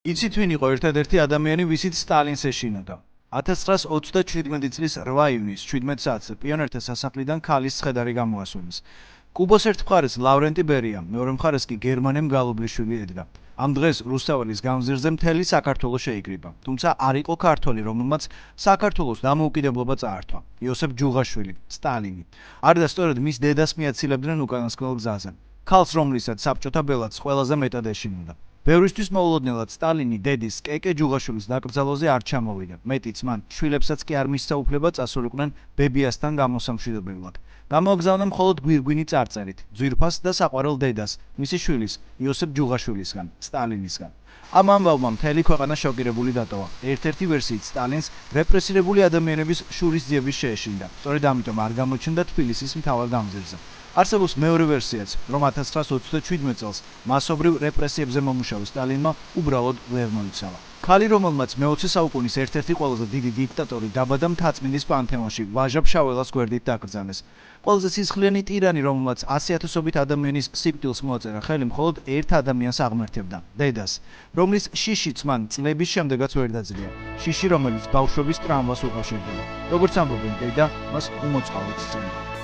იცით ვინ იყო ერთადერთი ადამიანი, ვისით სტალინს ეშინოდა? 1927 წლის 8 ივნისს 17 საათზე პიონერთა სასახლიდან ქალის ცხედარი გამოასვენეს. კუბოს ერთ მხარეს ლავრენტი ბერიამ, მეორე მხარეს კი გერმანემ გალობლიშვილი ედგა. ამ დღეს რუსთაველის გამზირზე მთელი საქართველო შეიკრიბა, თუმცა არ იყო ქართველი, რომელმაც საქართველოს დამოუკიდებლობა წაართვა. იოსებ ჯუღაშვილი, სტალინი. არდა სწორედ მის დედას მიაცილებდნენ უკანასკნელ გზაზე. ქალს, რომლისაც საბჭოთა ბელადს ყველაზე მეტად ეშინოდა. ბევრისთვის მოულოდნელად სტალინი დედის კეკე ჯუღაშვილის დაკრძალვაზე არ ჩამოვიდა. მეტიც მან შვილებსაც კი არ მისცა უფლება წასულიყვნენ ბებიასთან გამოსამშვიდობებლად. გამოაგზავნა მხოლოდ გვირგვინი წარწერით, ძვირფას და საყვარელ დედას, მისი შვილის, იოსებ ჯუღაშვილისგან, სტალინისგან. ამ ამბავმა მთელი ქვეყანა შოკირებული დატოვა. ერთ-ერთი ვერსიით სტალინს რეპრესირებული ადამიანების შურისძიების შეეშინდა. სწორედ ამიტომ არ გამოჩნდა თბილისის მთავარ გამზირზე. არსებობს მეორე ვერსიაც, რომ 1927 წელს მასობრივ რეპრესიებზე მომუშავე სტალინმა უბრალოდ ვერ მოიცალა. ქალი, რომელმაც მე-20 საუკუნის ერთ-ერთი ყველაზე დიდი დიქტატორი დაბადა მთაწმინდის პანთეონში, ვაჟა ფშაველას გვერდით დაკრძალეს. ყველაზე სისხლიანი ტირანი, რომელმაც 100,000-ობით ადამიანის სიკვდილს მოაწერა ხელი, მხოლოდ ერთ ადამიანს აღმერთებდა, დედას, რომლის შიშიც მან წლების შემდეგაც ვერ დაძლია. შიში, რომელიც ბავშვობის ტრამვას უკავშირდება. როგორც ამბობენ, დედა მას უმოწყალოდ სცემდა.